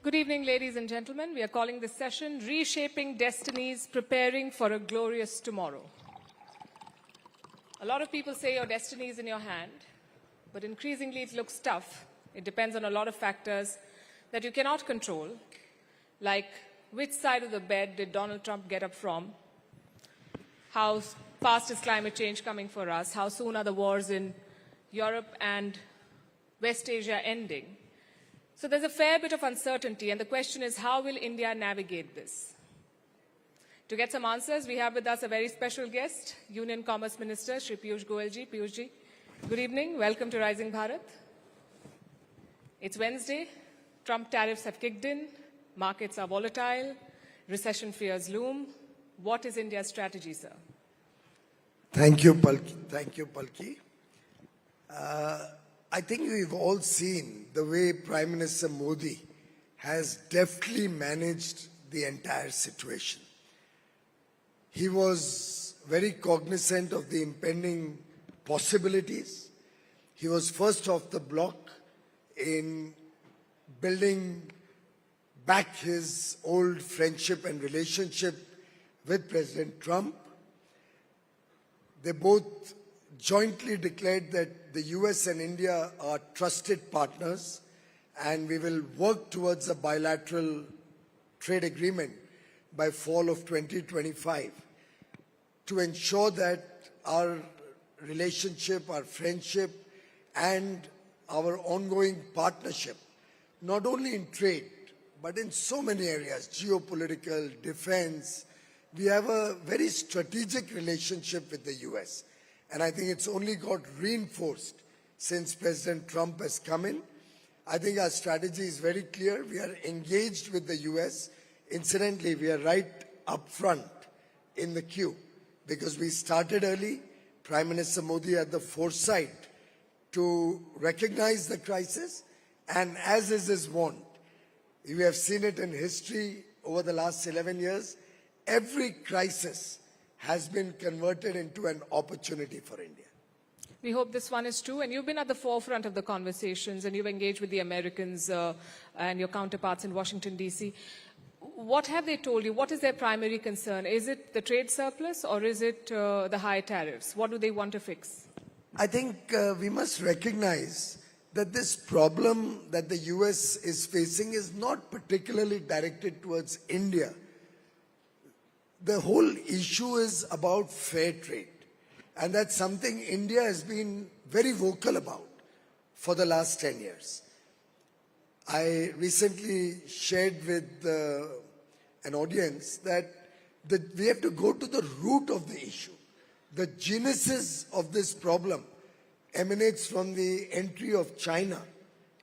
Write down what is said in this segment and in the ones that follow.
Good evening, ladies and gentlemen. We are calling this session Reshaping Destinies, Preparing for a Glorious Tomorrow. A lot of people say your destiny is in your hand, but increasingly it looks tough. It depends on a lot of factors that you cannot control, like which side of the bed did Donald Trump get up from, how fast is climate change coming for us, how soon are the wars in Europe and West Asia ending. So there's a fair bit of uncertainty, and the question is, how will India navigate this? To get some answers, we have with us a very special guest, Union Commerce Minister, Shri Piyush Goyal ji. Piyush ji, good evening. Welcome to Rising Bharat. It's Wednesday. Trump tariffs have kicked in. Markets are volatile. Recession fears loom. What is India's strategy, sir? Thank you, Palki. Thank you, Palki. I think we've all seen the way Prime Minister Modi has deftly managed the entire situation. He was very cognizant of the impending possibilities. He was first off the block in building back his old friendship and relationship with President Trump. They both jointly declared that the US and India are trusted partners, and we will work towards a bilateral trade agreement by fall of 2025 to ensure that our relationship, our friendship, and our ongoing partnership, not only in trade, but in so many areas, geopolitical, defense, we have a very strategic relationship with the US. And I think it's only got reinforced since President Trump has come in. I think our strategy is very clear. We are engaged with the US. Incidentally, we are right up front in the queue because we started early. Prime Minister Modi had the foresight to recognize the crisis, and as is his wont, we have seen it in history over the last 11 years, every crisis has been converted into an opportunity for India. We hope this one is true, and you've been at the forefront of the conversations, and you've engaged with the Americans and your counterparts in Washington, D.C. What have they told you? What is their primary concern? Is it the trade surplus, or is it the high tariffs? What do they want to fix? I think we must recognize that this problem that the US is facing is not particularly directed towards India. The whole issue is about fair trade, and that's something India has been very vocal about for the last 10 years. I recently shared with an audience that we have to go to the root of the issue. The genesis of this problem emanates from the entry of China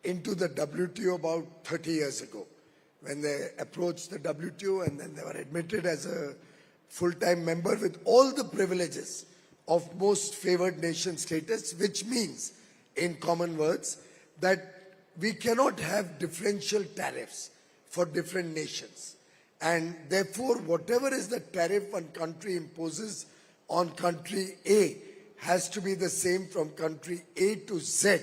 into the WTO about 30 years ago, when they approached the WTO and then they were admitted as a full-time member with all the privileges of most favored nation status, which means, in common words, that we cannot have differential tariffs for different nations. And therefore, whatever is the tariff one country imposes on country A has to be the same from country A to Z,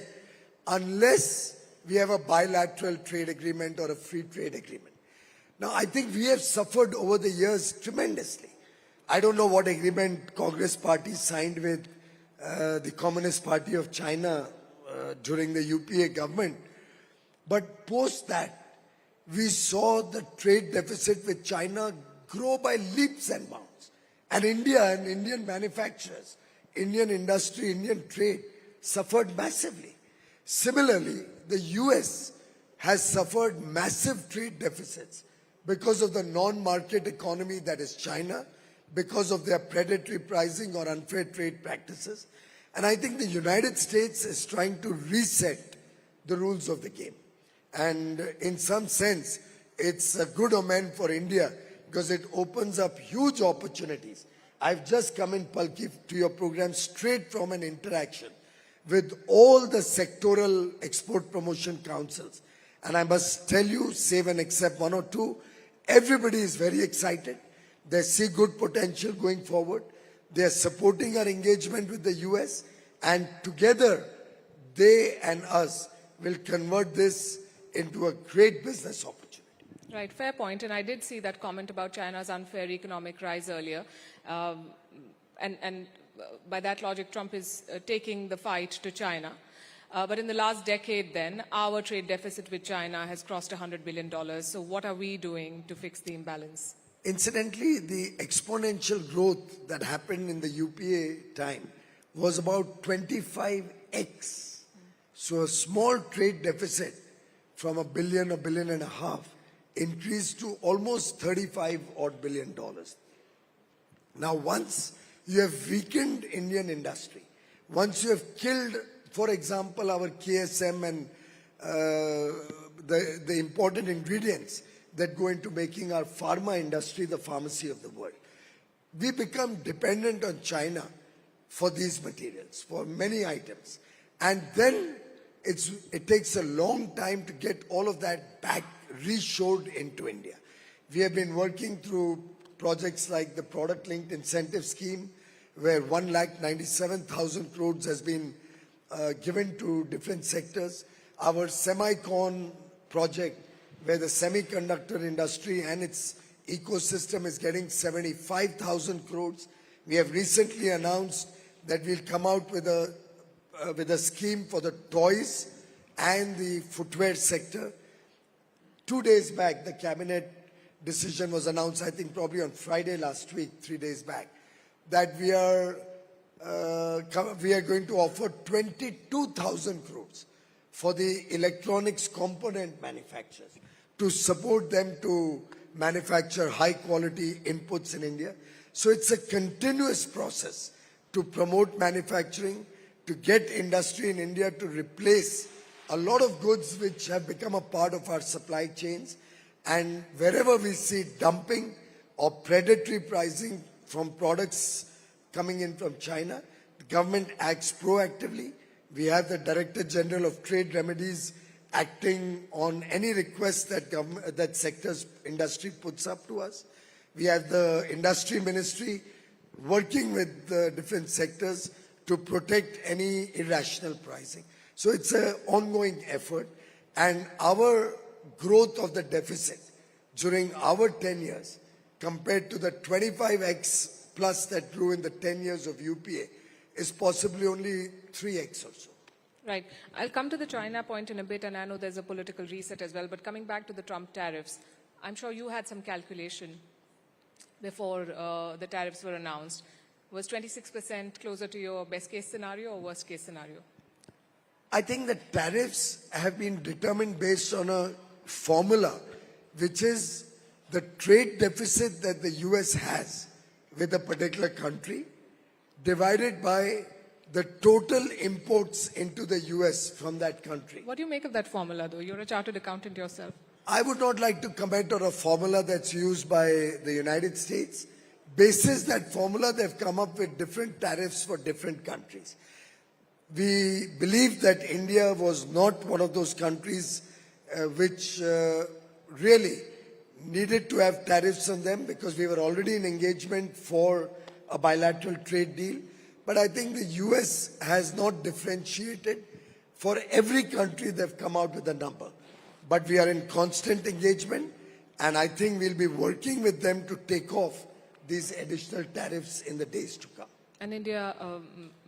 unless we have a bilateral trade agreement or a free trade agreement. Now, I think we have suffered over the years tremendously. I don't know what agreement Congress party signed with the Communist Party of China during the UPA government. But post that, we saw the trade deficit with China grow by leaps and bounds. And India and Indian manufacturers, Indian industry, Indian trade suffered massively. Similarly, the US has suffered massive trade deficits because of the non-market economy that is China, because of their predatory pricing or unfair trade practices. And I think the United States is trying to reset the rules of the game. And in some sense, it's a good omen for India because it opens up huge opportunities. I've just come in, Palki, to your program straight from an interaction with all the sectoral export promotion councils. And I must tell you, save and except one or two, everybody is very excited. They see good potential going forward. They are supporting our engagement with the US, and together they and us will convert this into a great business opportunity. Right, fair point. And I did see that comment about China's unfair economic rise earlier. And by that logic, Trump is taking the fight to China. But in the last decade then, our trade deficit with China has crossed $100 billion. So what are we doing to fix the imbalance? Incidentally, the exponential growth that happened in the UPA time was about 25x. So a small trade deficit from $1 billion, $1.5 billion increased to almost $35 odd billion. Now, once you have weakened Indian industry, once you have killed, for example, our KSM and the important ingredients that go into making our pharma industry the pharmacy of the world, we become dependent on China for these materials, for many items. And then it takes a long time to get all of that back reshored into India. We have been working through projects like the Product Linked Incentive Scheme, where 1,97,000 crores has been given to different sectors. Our Semicon project, where the semiconductor industry and its ecosystem is getting 75,000 crores. We have recently announced that we'll come out with a scheme for the toys and the footwear sector. 2 days back, the cabinet decision was announced, I think probably on Friday last week, 3 days back, that we are going to offer 22,000 crores for the electronics component manufacturers to support them to manufacture high quality inputs in India. So it's a continuous process to promote manufacturing, to get industry in India to replace a lot of goods which have become a part of our supply chains. And wherever we see dumping or predatory pricing from products coming in from China, the government acts proactively. We have the Director General of Trade Remedies acting on any request that sector's industry puts up to us. We have the Industry Ministry working with the different sectors to protect any irrational pricing. So it's an ongoing effort, and our growth of the deficit during our 10 years compared to the 25x plus that grew in the 10 years of UPA is possibly only 3x or so. Right. I'll come to the China point in a bit, and I know there's a political reset as well. But coming back to the Trump tariffs, I'm sure you had some calculation before the tariffs were announced. Was 26% closer to your best case scenario or worst case scenario? I think the tariffs have been determined based on a formula, which is the trade deficit that the US has with a particular country divided by the total imports into the US from that country. What do you make of that formula, though? You're a chartered accountant yourself. I would not like to comment on a formula that's used by the United States. Basis that formula, they've come up with different tariffs for different countries. We believe that India was not one of those countries which really needed to have tariffs on them because we were already in engagement for a bilateral trade deal. But I think the US has not differentiated. For every country, they've come out with a number. But we are in constant engagement, and I think we'll be working with them to take off these additional tariffs in the days to come. And India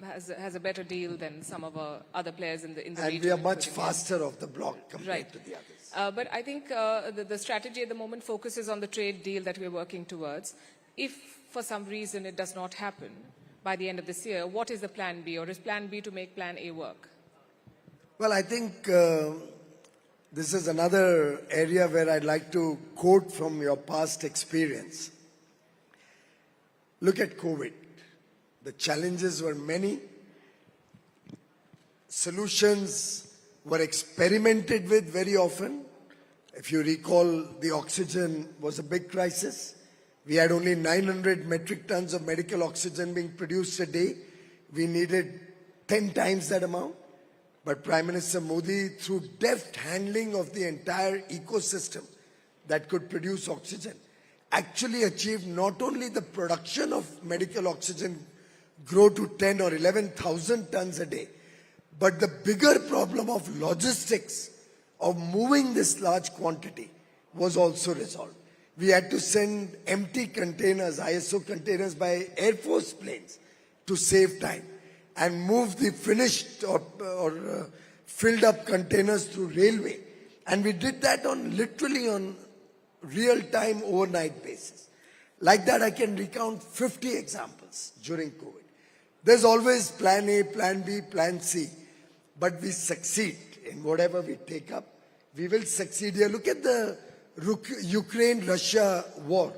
has a better deal than some of our other players in the region. And we are much faster off the block compared to the others. But I think the strategy at the moment focuses on the trade deal that we're working towards. If for some reason it does not happen by the end of this year, what is the plan B, or is plan B to make plan A work? Well, I think this is another area where I'd like to quote from your past experience. Look at COVID. The challenges were many. Solutions were experimented with very often. If you recall, the oxygen was a big crisis. We had only 900 metric tons of medical oxygen being produced a day. We needed 10 times that amount. But Prime Minister Modi, through deft handling of the entire ecosystem that could produce oxygen, actually achieved not only the production of medical oxygen grow to 10 or 11,000 tons a day, but the bigger problem of logistics, of moving this large quantity, was also resolved. We had to send empty containers, ISO containers by Air Force planes to save time and move the finished or filled up containers through railway. And we did that literally on real-time overnight basis. Like that, I can recount 50 examples during COVID. There's always plan A, plan B, plan C. But we succeed in whatever we take up. We will succeed here. Look at the Ukraine-Russia war.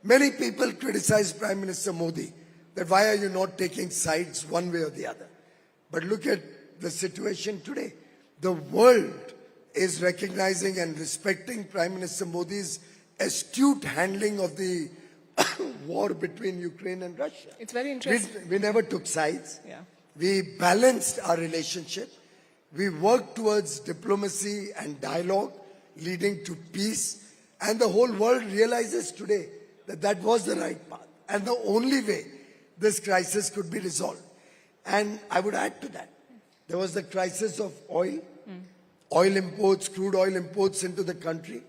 Many people criticize Prime Minister Modi that why are you not taking sides one way or the other. But look at the situation today. The world is recognizing and respecting Prime Minister Modi's astute handling of the war between Ukraine and Russia. It's very interesting. We never took sides. Yeah. We balanced our relationship. We worked towards diplomacy and dialogue leading to peace. And the whole world realizes today that that was the right path. And the only way this crisis could be resolved. And I would add to that. There was the crisis of oil. Oil imports, crude oil imports into the country.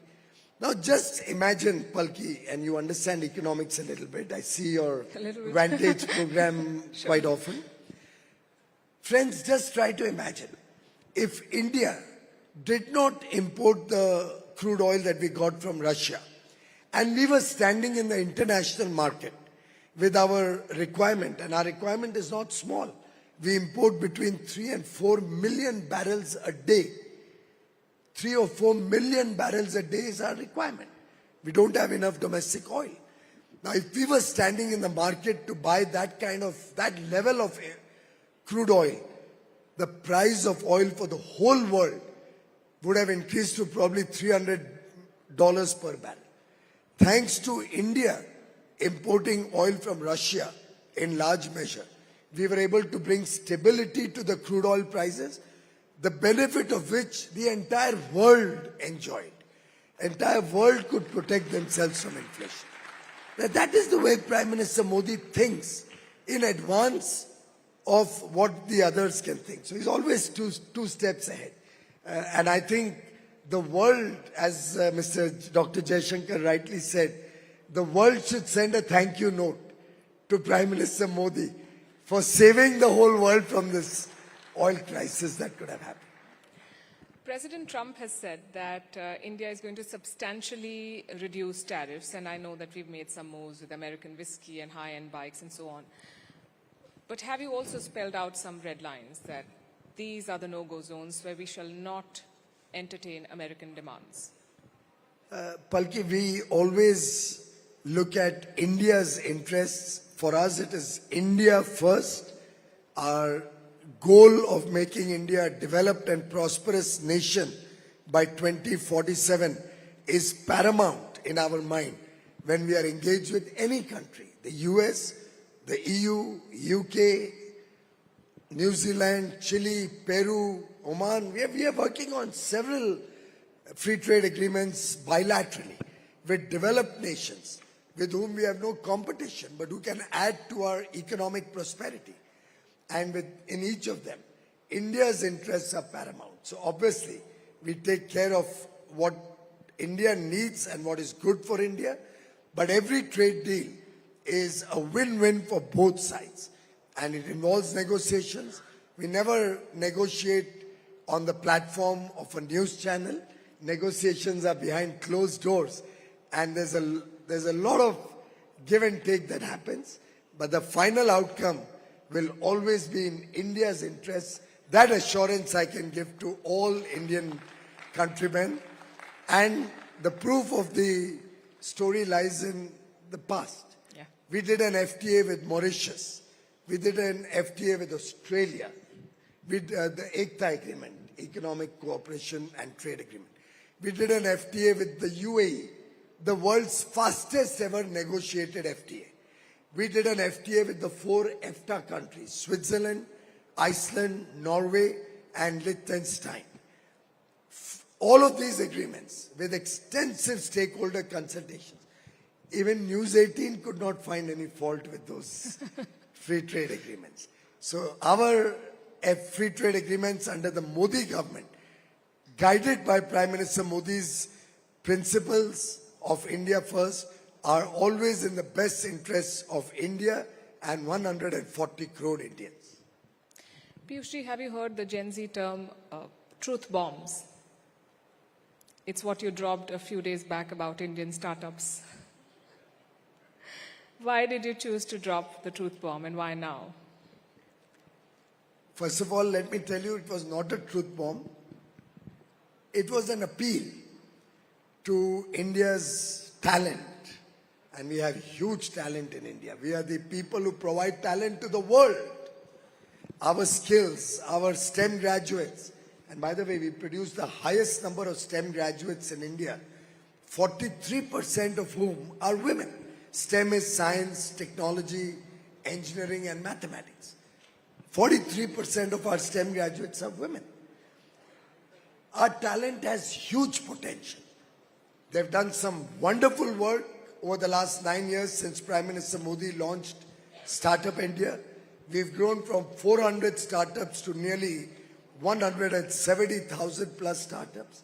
Now just imagine, Palki, and you understand economics a little bit. I see your Vantage program quite often. Friends, just try to imagine. If India did not import the crude oil that we got from Russia, and we were standing in the international market with our requirement, and our requirement is not small. We import between 3 and 4 million barrels a day. 3 or 4 million barrels a day is our requirement. We don't have enough domestic oil. Now, if we were standing in the market to buy that level of crude oil, the price of oil for the whole world would have increased to probably $300 per barrel. Thanks to India importing oil from Russia in large measure, we were able to bring stability to the crude oil prices, the benefit of which the entire world enjoyed. The entire world could protect themselves from inflation. That is the way Prime Minister Modi thinks in advance of what the others can think. So he's always two steps ahead. And I think the world, as Dr. Jaishankar rightly said, the world should send a thank you note to Prime Minister Modi for saving the whole world from this oil crisis that could have happened. President Trump has said that India is going to substantially reduce tariffs, and I know that we've made some moves with American whiskey and high-end bikes and so on. But have you also spelled out some red lines that these are the no-go zones where we shall not entertain American demands? Palki, we always look at India's interests. For us, it is India first. Our goal of making India a developed and prosperous nation by 2047 is paramount in our mind when we are engaged with any country. The US, the EU, UK, New Zealand, Chile, Peru, Oman. We are working on several free trade agreements bilaterally with developed nations with whom we have no competition but who can add to our economic prosperity. And in each of them, India's interests are paramount. So obviously, we take care of what India needs and what is good for India. But every trade deal is a win-win for both sides. And it involves negotiations. We never negotiate on the platform of a news channel. Negotiations are behind closed doors. And there's a lot of give and take that happens. But the final outcome will always be in India's interests. That assurance I can give to all Indian countrymen. And the proof of the story lies in the past. Yeah. We did an FTA with Mauritius. We did an FTA with Australia. With the ECTA agreement, Economic Cooperation and Trade Agreement. We did an FTA with the UAE, the world's fastest ever negotiated FTA. We did an FTA with the 4 EFTA countries, Switzerland, Iceland, Norway, and Liechtenstein. All of these agreements with extensive stakeholder consultations. Even News 18 could not find any fault with those free trade agreements. So our free trade agreements under the Modi government, guided by Prime Minister Modi's principles of India First are always in the best interests of India and 140 crore Indians. Piyush, have you heard the Gen Z term truth bombs? It's what you dropped a few days back about Indian startups. Why did you choose to drop the truth bomb and why now? First of all, let me tell you, it was not a truth bomb. It was an appeal to India's talent. And we have huge talent in India. We are the people who provide talent to the world. Our skills, our STEM graduates. And by the way, we produce the highest number of STEM graduates in India, 43% of whom are women. STEM is science, technology, engineering, and mathematics. 43% of our STEM graduates are women. Our talent has huge potential. They've done some wonderful work over the last 9 years since Prime Minister Modi launched Startup India. We've grown from 400 startups to nearly 170,000 plus startups.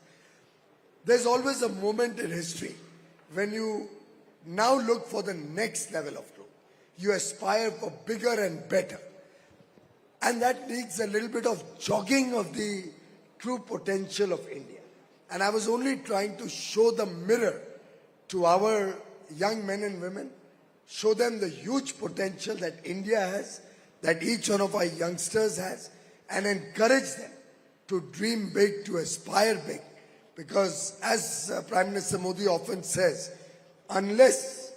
There's always a moment in history when you now look for the next level of growth. You aspire for bigger and better. And that needs a little bit of jogging of the true potential of India. And I was only trying to show the mirror to our young men and women, show them the huge potential that India has, that each one of our youngsters has, and encourage them to dream big, to aspire big. Because as Prime Minister Modi often says, unless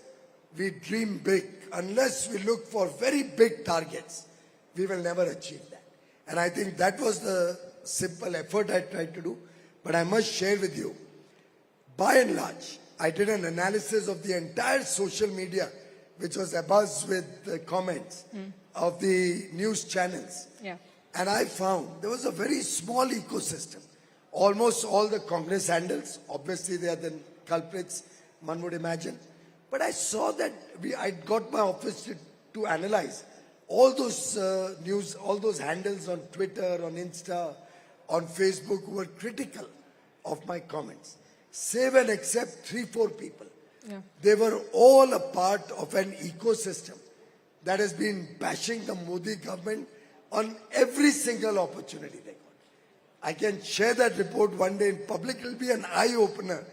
we dream big, unless we look for very big targets, we will never achieve that. And I think that was the simple effort I tried to do. But I must share with you, by and large, I did an analysis of the entire social media, which was abuzz with the comments of the news channels. Yeah. And I found there was a very small ecosystem. Almost all the Congress handles, obviously they are the culprits, one would imagine. But I saw that I got my office to analyze all those news, all those handles on Twitter, on Insta, on Facebook who were critical of my comments. Save and except 3-4 people. Yeah. They were all a part of an ecosystem that has been bashing the Modi government on every single opportunity they got. I can share that report one day in public. It will be an eye-opener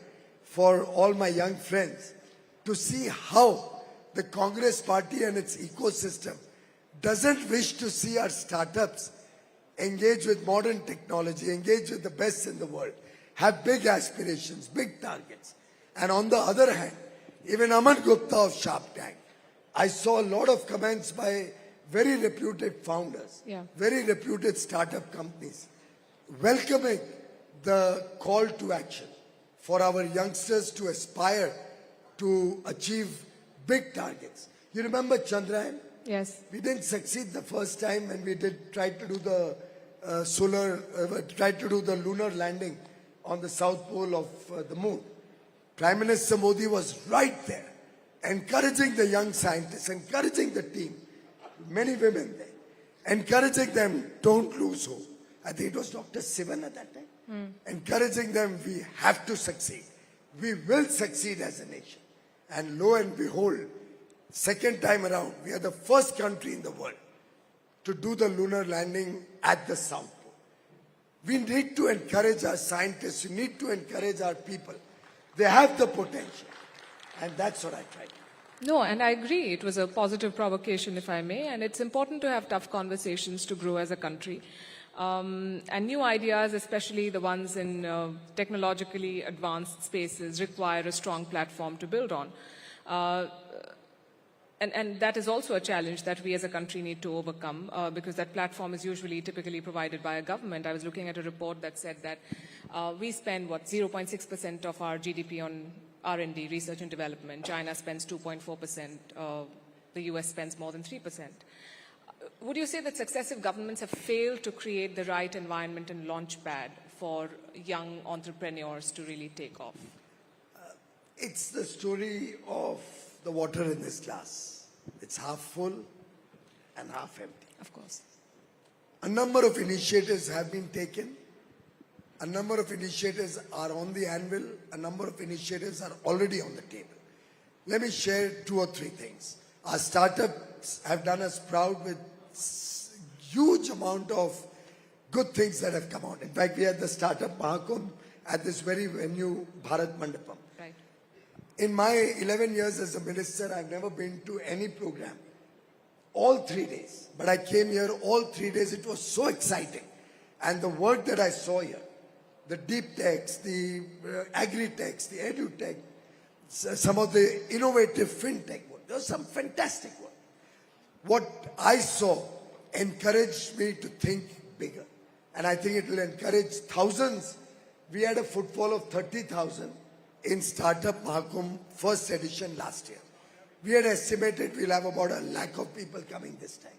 for all my young friends to see how the Congress party and its ecosystem doesn't wish to see our startups engage with modern technology, engage with the best in the world, have big aspirations, big targets. And on the other hand, even Aman Gupta of Shark Tank, I saw a lot of comments by very reputed founders, very reputed startup companies, welcoming the call to action for our youngsters to aspire to achieve big targets. You remember Chandrayaan? Yes. We didn't succeed the first time when we tried to do the lunar landing on the south pole of the moon. Prime Minister Modi was right there, encouraging the young scientists, encouraging the team, many women there, encouraging them, don't lose hope. I think it was Dr. Sivan at that time, encouraging them, we have to succeed. We will succeed as a nation. And lo and behold, second time around, we are the first country in the world to do the lunar landing at the South Pole. We need to encourage our scientists, we need to encourage our people. They have the potential. And that's what I tried. No, and I agree. It was a positive provocation, if I may, and it's important to have tough conversations to grow as a country. And new ideas, especially the ones in technologically advanced spaces, require a strong platform to build on. And that is also a challenge that we as a country need to overcome because that platform is typically provided by a government. I was looking at a report that said that we spend, 0.6% of our GDP on R&D, research and development. China spends 2.4%. The US spends more than 3%. Would you say that successive governments have failed to create the right environment and launch pad for young entrepreneurs to really take off? It's the story of the water in this glass. It's half full and half empty. Of course. A number of initiatives have been taken. A number of initiatives are on the anvil. A number of initiatives are already on the table. Let me share 2 or 3 things. Our startups have done us proud with huge amount of good things that have come out. In fact, we had the Startup Mahakumbh at this very venue, Bharat Mandapam. Right. In my 11 years as a minister, I've never been to any program. All 3 days. But I came here all 3 days. It was so exciting. And the work that I saw here, the deep techs, the agri-techs, the edu-tech, some of the innovative fintech work. There was some fantastic work. What I saw encouraged me to think bigger. And I think it will encourage thousands. We had a footfall of 30,000 in Startup Mahakumbh first edition last year. We had estimated we'll have about 1 lakh of people coming this time.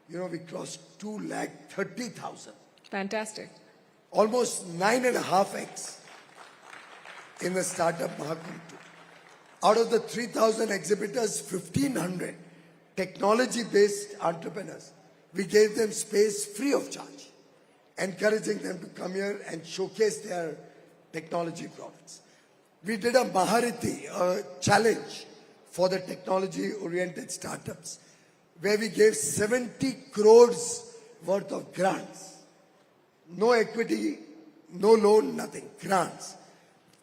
You know, we crossed 2,30,000. Fantastic. Almost 9.5x in the Startup Mahakumbh too. Out of the 3,000 exhibitors, 1,500 technology-based entrepreneurs. We gave them space free of charge, encouraging them to come here and showcase their technology products. We did a Mahariti, a challenge for the technology-oriented startups, where we gave 70 crores worth of grants. No equity, no loan, nothing. Grants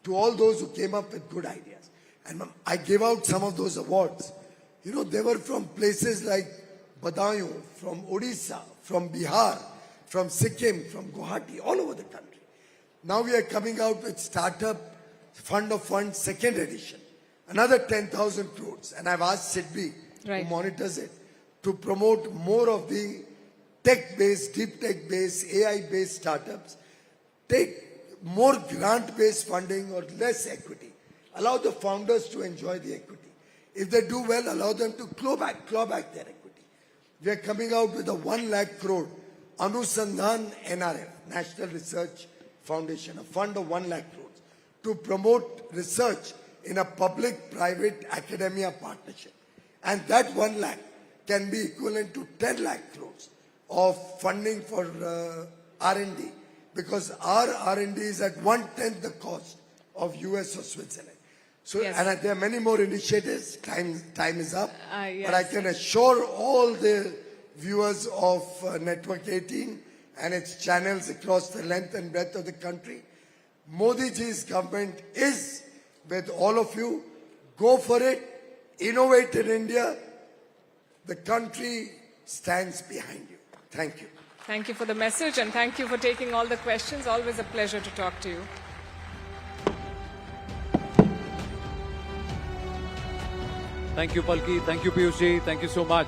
to all those who came up with good ideas. And I gave out some of those awards. You know, they were from places like Badaयूं, from Odisha, from Bihar, from Sikkim, from Gujarati, all over the country. Now we are coming out with Startup Fund of Funds second edition. Another 10,000 crores. And I've asked SIDBI, Right. who monitors it, to promote more of the tech-based, deep tech-based, AI-based startups. Take more grant-based funding or less equity. Allow the founders to enjoy the equity. If they do well, allow them to claw back their equity. We are coming out with a 1 lakh crore Anusandhan NRF, National Research Foundation, a fund of 1 lakh crores to promote research in a public-private academia partnership. And that 1 lakh can be equivalent to 10 lakh crores of funding for R&D, because our R&D is at 1/10 the cost of US or Switzerland. So, Yes. and there are many more initiatives. Time is up. Yes. But I can assure all the viewers of Network 18 and its channels across the length and breadth of the country, Modi ji's government is with all of you. Go for it. Innovate in India. The country stands behind you. Thank you. Thank you for the message and thank you for taking all the questions. Always a pleasure to talk to you. Thank you, Palki. Thank you, Piyush ji. Thank you so much.